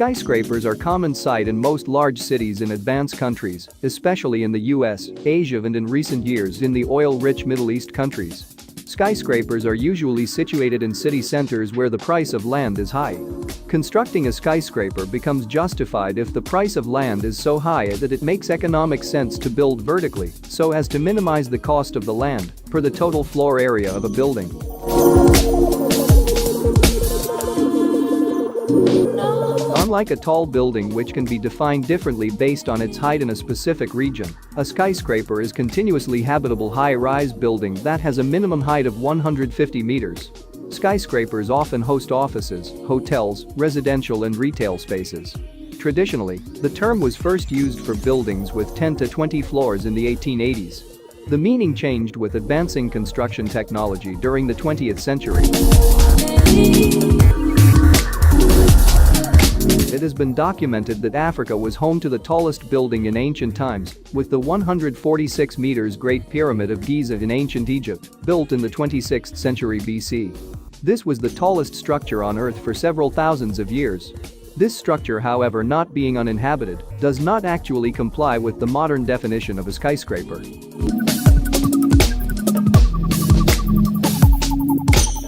Skyscrapers are common sight in most large cities in advanced countries, especially in the US, Asia and in recent years in the oil-rich Middle East countries. Skyscrapers are usually situated in city centers where the price of land is high. Constructing a skyscraper becomes justified if the price of land is so high that it makes economic sense to build vertically so as to minimize the cost of the land per the total floor area of a building. Unlike a tall building which can be defined differently based on its height in a specific region, a skyscraper is continuously habitable high-rise building that has a minimum height of 150 meters. Skyscrapers often host offices, hotels, residential and retail spaces. Traditionally, the term was first used for buildings with 10 to 20 floors in the 1880s. The meaning changed with advancing construction technology during the 20th century. It has been documented that Africa was home to the tallest building in ancient times, with the 146 meters Great Pyramid of Giza in ancient Egypt, built in the 26th century BC. This was the tallest structure on Earth for several thousands of years. This structure, however, not being uninhabited, does not actually comply with the modern definition of a skyscraper.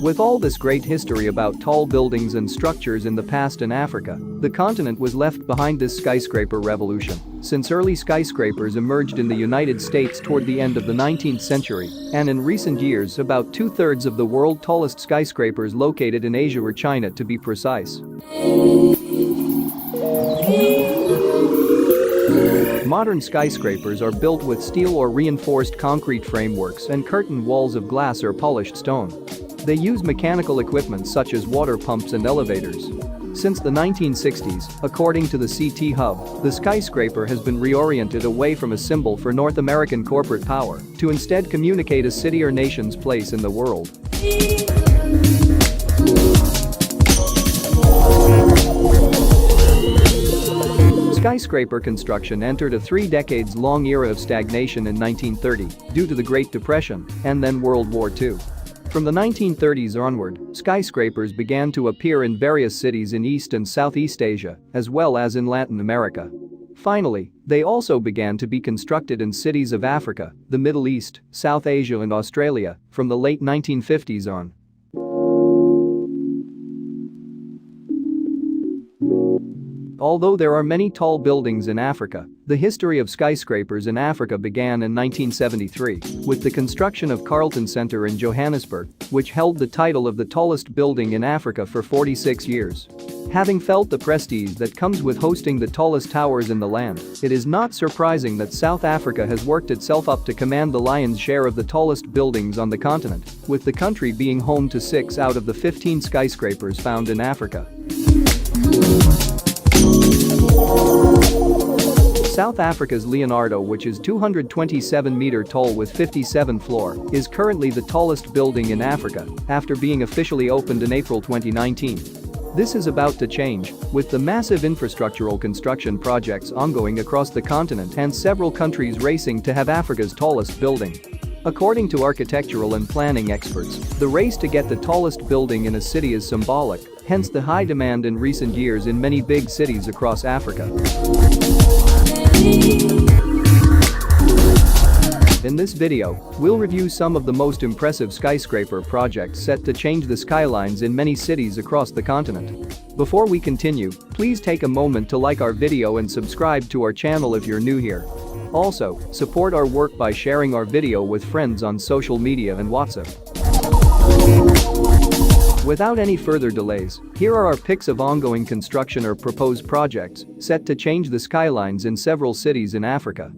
With all this great history about tall buildings and structures in the past in Africa, the continent was left behind this skyscraper revolution, since early skyscrapers emerged in the United States toward the end of the 19th century, and in recent years about two-thirds of the world's tallest skyscrapers located in Asia or China to be precise. Modern skyscrapers are built with steel or reinforced concrete frameworks and curtain walls of glass or polished stone. They use mechanical equipment such as water pumps and elevators. Since the 1960s, according to the CT Hub, the skyscraper has been reoriented away from a symbol for North American corporate power to instead communicate a city or nation's place in the world. Skyscraper construction entered a 3 decades-long era of stagnation in 1930 due to the Great Depression and then World War II. From the 1930s onward, skyscrapers began to appear in various cities in East and Southeast Asia, as well as in Latin America. Finally, they also began to be constructed in cities of Africa, the Middle East, South Asia and Australia from the late 1950s on. Although there are many tall buildings in Africa, the history of skyscrapers in Africa began in 1973 with the construction of Carlton Centre in Johannesburg, which held the title of the tallest building in Africa for 46 years. Having felt the prestige that comes with hosting the tallest towers in the land, it is not surprising that South Africa has worked itself up to command the lion's share of the tallest buildings on the continent, with the country being home to 6 out of the 15 skyscrapers found in Africa. South Africa's Leonardo, which is 227 meter tall with 57 floor, is currently the tallest building in Africa after being officially opened in April 2019. This is about to change, with the massive infrastructural construction projects ongoing across the continent and several countries racing to have Africa's tallest building. According to architectural and planning experts, the race to get the tallest building in a city is symbolic, hence the high demand in recent years in many big cities across Africa. In this video, we'll review some of the most impressive skyscraper projects set to change the skylines in many cities across the continent. Before we continue, please take a moment to like our video and subscribe to our channel if you're new here. Also, support our work by sharing our video with friends on social media and WhatsApp. Without any further delays, here are our picks of ongoing construction or proposed projects set to change the skylines in several cities in Africa.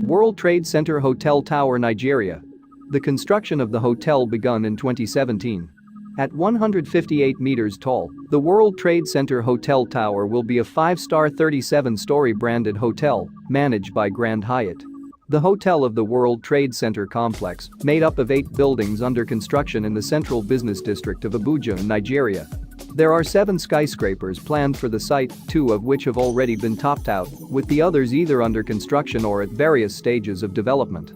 World Trade Center Hotel Tower, Nigeria. The construction of the hotel begun in 2017. At 158 meters tall, the World Trade Center Hotel Tower will be a 5-star 37-story branded hotel managed by Grand Hyatt. The hotel of the World Trade Center complex, made up of 8 buildings under construction in the central business district of Abuja in Nigeria. There are 7 skyscrapers planned for the site, 2 of which have already been topped out, with the others either under construction or at various stages of development.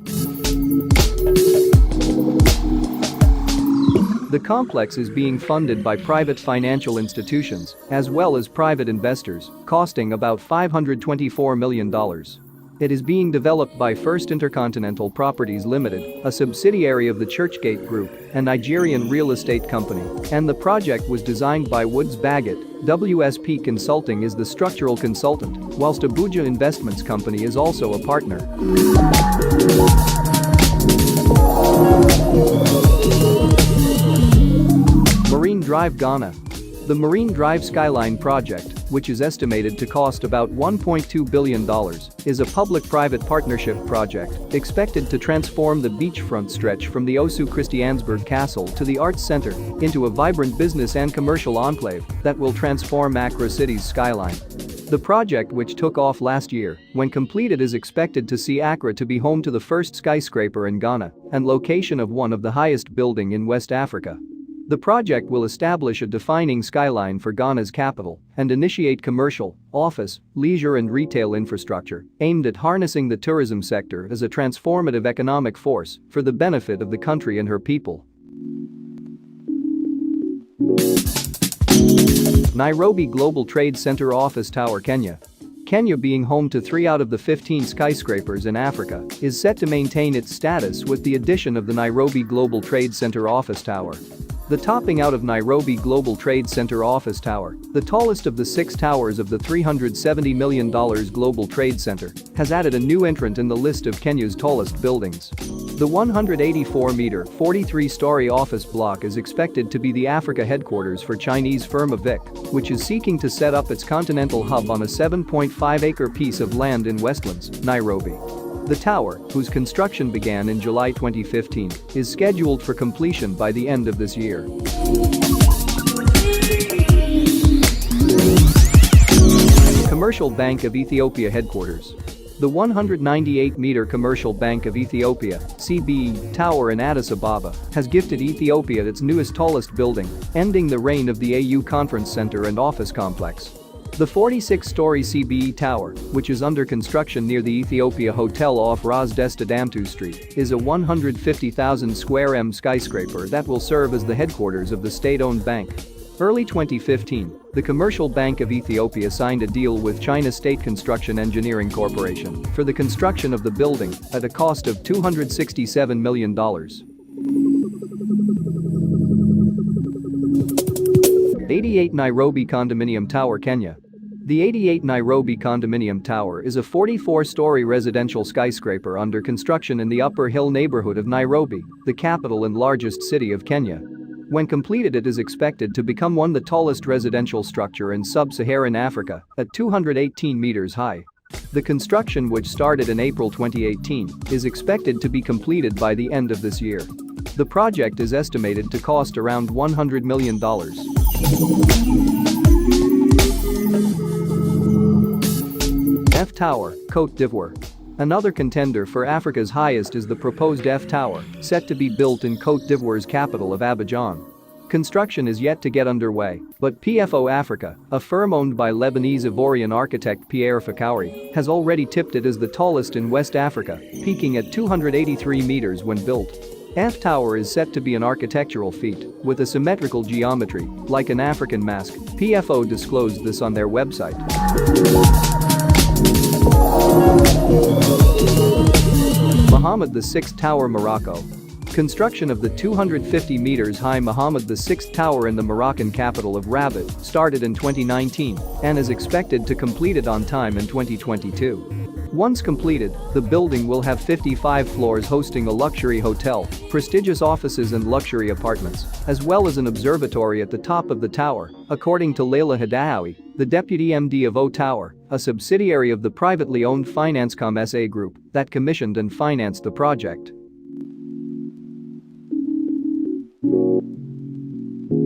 The complex is being funded by private financial institutions as well as private investors, costing about $524 million. It is being developed by First Intercontinental Properties Limited, a subsidiary of the Churchgate Group, a Nigerian real estate company, and the project was designed by Woods Bagot. WSP Consulting is the structural consultant, whilst Abuja Investments Company is also a partner. Marine Drive Ghana. The Marine Drive Skyline project, which is estimated to cost about $1.2 billion, is a public-private partnership project expected to transform the beachfront stretch from the Osu Christiansburg Castle to the Arts Center into a vibrant business and commercial enclave that will transform Accra City's skyline. The project, which took off last year, when completed is expected to see Accra to be home to the first skyscraper in Ghana and location of one of the highest building in West Africa. The project will establish a defining skyline for Ghana's capital and initiate commercial, office, leisure and retail infrastructure aimed at harnessing the tourism sector as a transformative economic force for the benefit of the country and her people. Nairobi Global Trade Center Office Tower, Kenya. Kenya, being home to 3 out of the 15 skyscrapers in Africa, is set to maintain its status with the addition of the Nairobi Global Trade Center Office Tower. The topping out of Nairobi Global Trade Center Office Tower, the tallest of the 6 towers of the $370 million Global Trade Center, has added a new entrant in the list of Kenya's tallest buildings. The 184-meter, 43-story office block is expected to be the Africa headquarters for Chinese firm AVIC, which is seeking to set up its continental hub on a 7.5-acre piece of land in Westlands, Nairobi. The tower, whose construction began in July 2015, is scheduled for completion by the end of this year. Commercial Bank of Ethiopia headquarters. The 198-meter Commercial Bank of Ethiopia (CBE) tower in Addis Ababa has gifted Ethiopia its newest tallest building, ending the reign of the AU Conference Center and office complex. The 46-story CBE tower, which is under construction near the Ethiopia Hotel off Ras Desta Damtu Street, is a 150,000 square m skyscraper that will serve as the headquarters of the state-owned bank. Early 2015, the Commercial Bank of Ethiopia signed a deal with China State Construction Engineering Corporation for the construction of the building at a cost of $267 million. 88 Nairobi Condominium Tower, Kenya. The 88 Nairobi Condominium Tower is a 44-story residential skyscraper under construction in the Upper Hill neighborhood of Nairobi, the capital and largest city of Kenya. When completed, it is expected to become the tallest residential structure in sub-Saharan Africa at 218 meters high. The construction, which started in April 2018, is expected to be completed by the end of this year. The project is estimated to cost around $100 million. F Tower, Côte d'Ivoire. Another contender for Africa's highest is the proposed F Tower, set to be built in Côte d'Ivoire's capital of Abidjan. Construction is yet to get underway, but PFO Africa, a firm owned by Lebanese Ivorian architect Pierre Fakauri, has already tipped it as the tallest in West Africa, peaking at 283 meters when built. F Tower is set to be an architectural feat, with a symmetrical geometry, like an African mask. PFO disclosed this on their website. Mohammed VI Tower, Morocco. Construction of the 250 meters high Mohammed VI Tower in the Moroccan capital of Rabat started in 2019 and is expected to complete it on time in 2022. Once completed, the building will have 55 floors hosting a luxury hotel, prestigious offices and luxury apartments, as well as an observatory at the top of the tower, according to Leila Hadaoui, the deputy MD of O Tower, a subsidiary of the privately owned Financecom SA Group that commissioned and financed the project.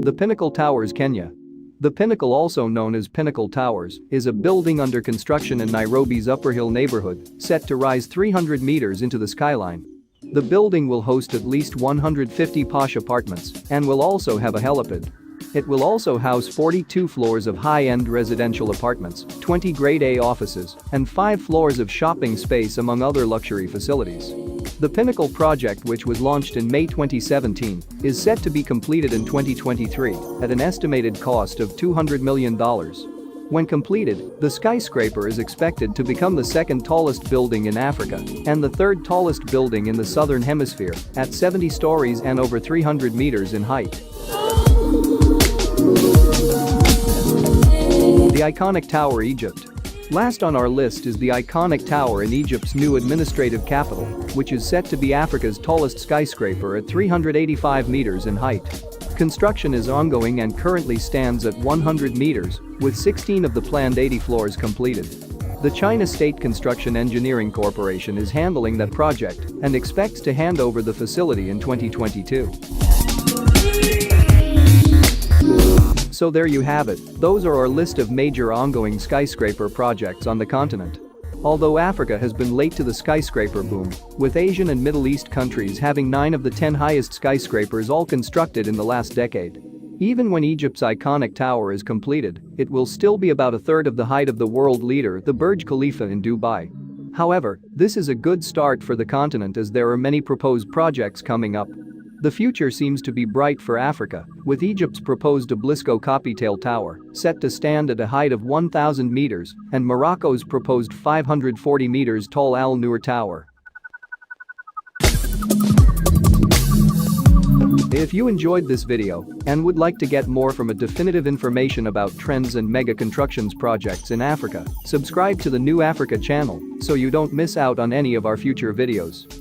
The Pinnacle Towers, Kenya. The Pinnacle, also known as Pinnacle Towers, is a building under construction in Nairobi's Upper Hill neighborhood, set to rise 300 meters into the skyline. The building will host at least 150 posh apartments and will also have a helipad. It will also house 42 floors of high-end residential apartments, 20 Grade A offices, and 5 floors of shopping space among other luxury facilities. The Pinnacle project, which was launched in May 2017, is set to be completed in 2023 at an estimated cost of $200 million. When completed, the skyscraper is expected to become the second tallest building in Africa and the third tallest building in the southern hemisphere at 70 stories and over 300 meters in height. The iconic Tower, Egypt. Last on our list is the iconic tower in Egypt's new administrative capital, which is set to be Africa's tallest skyscraper at 385 meters in height. Construction is ongoing and currently stands at 100 meters, with 16 of the planned 80 floors completed. The China State Construction Engineering Corporation is handling that project and expects to hand over the facility in 2022. So there you have it, those are our list of major ongoing skyscraper projects on the continent. Although Africa has been late to the skyscraper boom, with Asian and Middle East countries having 9 of the 10 highest skyscrapers all constructed in the last decade. Even when Egypt's iconic tower is completed, it will still be about a third of the height of the world leader, the Burj Khalifa in Dubai. However, this is a good start for the continent as there are many proposed projects coming up. The future seems to be bright for Africa, with Egypt's proposed Obelisko Capital Tower set to stand at a height of 1,000 meters and Morocco's proposed 540 meters tall Al Noor Tower. If you enjoyed this video and would like to get more from a definitive information about trends and mega constructions projects in Africa, subscribe to the New Africa channel so you don't miss out on any of our future videos.